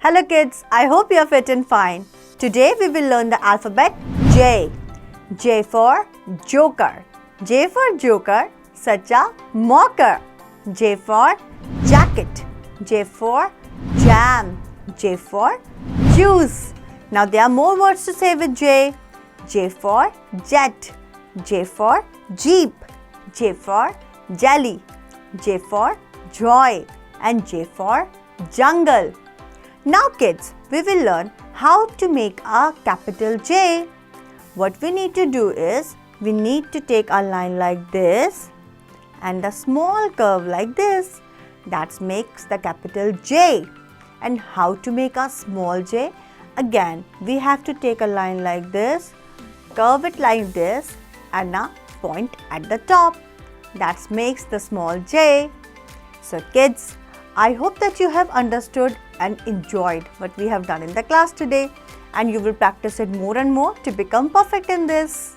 Hello kids, I hope you are fit and fine. Today we will learn the alphabet J. J for Joker. J for Joker, such a mocker. J for jacket. J for jam. J for juice. Now there are more words to say with J. J for jet. J for jeep. J for jelly. J for joy. And J for jungle. Now kids, we will learn how to make a capital J. What we need to do is, we need to take a line like this and a small curve like this. That makes the capital J. And how to make a small j? Again, we have to take a line like this, curve it like this and a point at the top. That makes the small j. So kids, I hope that you have understood and enjoyed what we have done in the class today, and you will practice it more and more to become perfect in this.